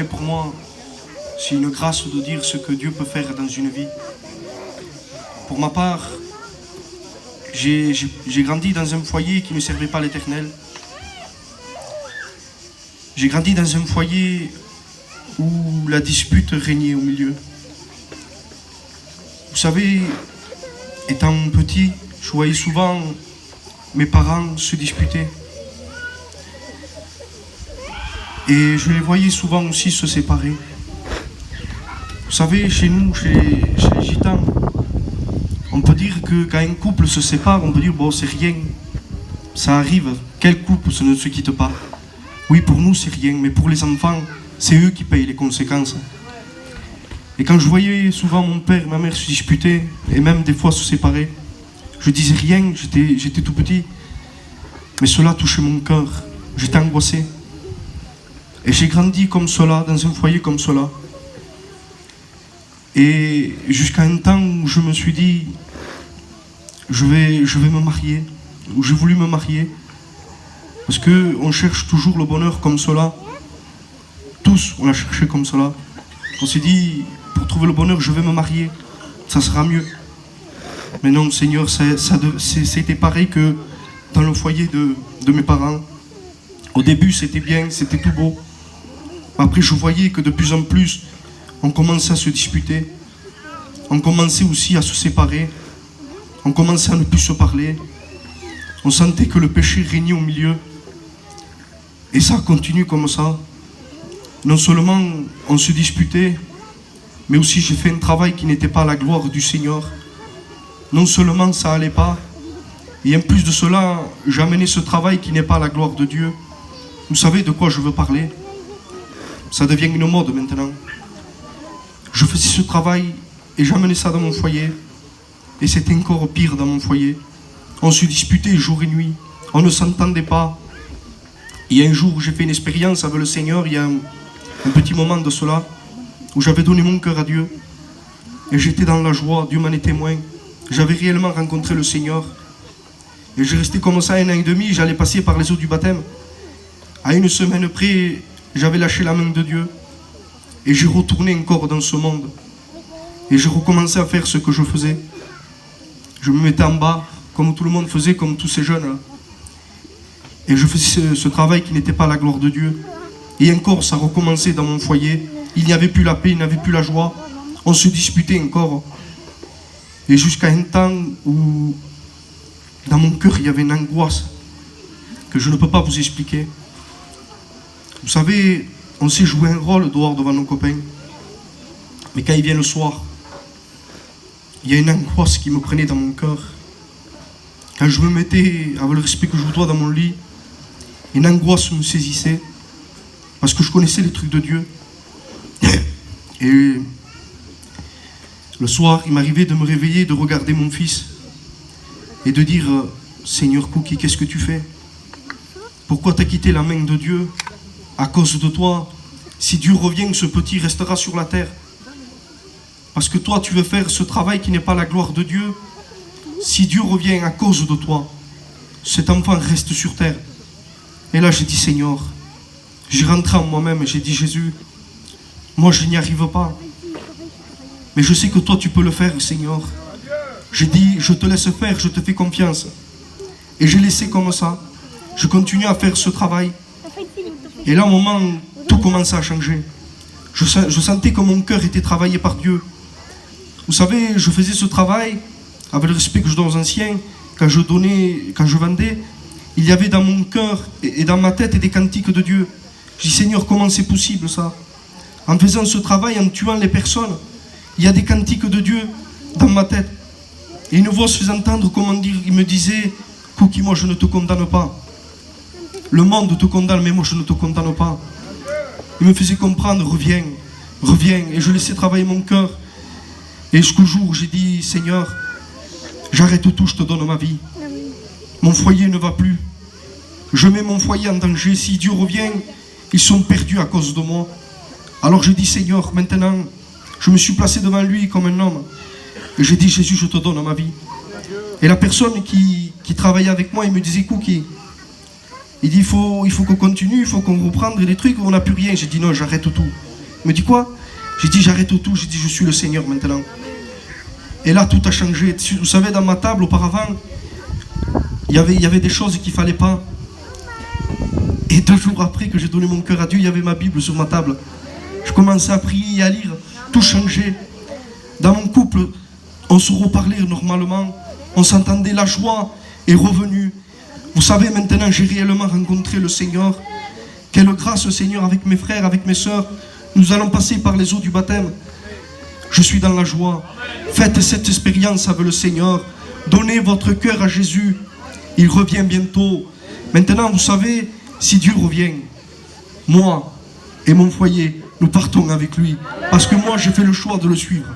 Pour moi, c'est une grâce de dire ce que Dieu peut faire dans une vie. Pour ma part, j'ai grandi dans un foyer qui ne servait pas l'Éternel. J'ai grandi dans un foyer où la dispute régnait au milieu. Vous savez, étant petit, je voyais souvent mes parents se disputer. Et je les voyais souvent aussi se séparer. Vous savez, chez nous, chez les gitans, on peut dire que quand un couple se sépare, on peut dire bon, c'est rien, ça arrive. Quel couple ne se quitte pas? Oui, pour nous, c'est rien, mais pour les enfants, c'est eux qui payent les conséquences. Et quand je voyais souvent mon père et ma mère se disputer, et même des fois se séparer, je disais rien, j'étais tout petit, mais cela touchait mon cœur, j'étais angoissé. Et j'ai grandi comme cela, dans un foyer comme cela. Et jusqu'à un temps où je me suis dit, je vais me marier, où j'ai voulu me marier. Parce qu'on cherche toujours le bonheur comme cela. Tous, on l'a cherché comme cela. On s'est dit, pour trouver le bonheur, je vais me marier, ça sera mieux. Mais non, Seigneur, c'était pareil que dans le foyer de mes parents. Au début, c'était bien, c'était tout beau. Après, je voyais que de plus en plus, on commençait à se disputer. On commençait aussi à se séparer. On commençait à ne plus se parler. On sentait que le péché régnait au milieu. Et ça continue comme ça. Non seulement on se disputait, mais aussi j'ai fait un travail qui n'était pas à la gloire du Seigneur. Non seulement ça allait pas, et en plus de cela, j'ai amené ce travail qui n'est pas à la gloire de Dieu. Vous savez de quoi je veux parler? Ça devient une mode maintenant. Je faisais ce travail et j'amenais ça dans mon foyer. Et c'était encore pire dans mon foyer. On se disputait jour et nuit. On ne s'entendait pas. Et un jour, j'ai fait une expérience avec le Seigneur, il y a un petit moment de cela, où j'avais donné mon cœur à Dieu. Et j'étais dans la joie, Dieu m'en est témoin. J'avais réellement rencontré le Seigneur. Et j'ai resté comme ça 1 an et demi, j'allais passer par les eaux du baptême. À une semaine près, j'avais lâché la main de Dieu. Et j'ai retourné encore dans ce monde. Et j'ai recommencé à faire ce que je faisais. Je me mettais en bas, comme tout le monde faisait, comme tous ces jeunes là. Et je faisais ce travail qui n'était pas la gloire de Dieu. Et encore, ça recommençait dans mon foyer. Il n'y avait plus la paix, il n'y avait plus la joie. On se disputait encore. Et jusqu'à un temps où, dans mon cœur, il y avait une angoisse que je ne peux pas vous expliquer. Vous savez, on sait jouer un rôle dehors devant nos copains. Mais quand il vient le soir, il y a une angoisse qui me prenait dans mon cœur. Quand je me mettais, avec le respect que je vous dois, dans mon lit, une angoisse me saisissait. Parce que je connaissais les trucs de Dieu. Et le soir, il m'arrivait de me réveiller, de regarder mon fils et de dire, Seigneur Cookie, qu'est-ce que tu fais? Pourquoi t'as quitté la main de Dieu? À cause de toi, si Dieu revient, ce petit restera sur la terre. Parce que toi, tu veux faire ce travail qui n'est pas la gloire de Dieu. Si Dieu revient à cause de toi, cet enfant reste sur terre. Et là, j'ai dit, Seigneur, j'ai rentré en moi-même et j'ai dit, Jésus, moi, je n'y arrive pas. Mais je sais que toi, tu peux le faire, Seigneur. J'ai dit, je te laisse faire, je te fais confiance. Et j'ai laissé comme ça. Je continue à faire ce travail. Et là, au moment où tout commençait à changer, je sentais que mon cœur était travaillé par Dieu. Vous savez, je faisais ce travail avec le respect que je donne aux anciens. Quand je vendais, il y avait dans mon cœur et dans ma tête des cantiques de Dieu. Je dis, Seigneur, comment c'est possible ça? En faisant ce travail, en tuant les personnes, il y a des cantiques de Dieu dans ma tête. Et une voix se faisait entendre, comment dire, il me disait, Cookie, moi je ne te condamne pas. Le monde te condamne, mais moi je ne te condamne pas. Il me faisait comprendre, reviens, reviens. Et je laissais travailler mon cœur. Et jusqu'au jour où j'ai dit, Seigneur, j'arrête tout, je te donne ma vie. Mon foyer ne va plus. Je mets mon foyer en danger. Si Dieu revient, ils sont perdus à cause de moi. Alors j'ai dit, Seigneur, maintenant, je me suis placé devant lui comme un homme. Et j'ai dit, Jésus, je te donne ma vie. Et la personne qui travaillait avec moi, il me disait, Cookie, il dit, il faut qu'on continue, il faut qu'on reprenne des trucs où on n'a plus rien. J'ai dit, non, j'arrête tout. Il me dit quoi? J'ai dit j'arrête tout, j'ai dit je suis le Seigneur maintenant. Et là tout a changé. Vous savez, dans ma table auparavant, il y avait des choses qu'il ne fallait pas. Et 2 jours après que j'ai donné mon cœur à Dieu, il y avait ma Bible sur ma table. Je commençais à prier et à lire, tout changeait. Dans mon couple, on se reparlait normalement, on s'entendait, la joie est revenue. Vous savez, maintenant j'ai réellement rencontré le Seigneur. Quelle grâce, Seigneur, avec mes frères, avec mes sœurs. Nous allons passer par les eaux du baptême. Je suis dans la joie. Faites cette expérience avec le Seigneur. Donnez votre cœur à Jésus. Il revient bientôt. Maintenant, vous savez, si Dieu revient, moi et mon foyer, nous partons avec lui. Parce que moi, j'ai fait le choix de le suivre.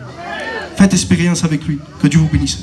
Faites expérience avec lui. Que Dieu vous bénisse.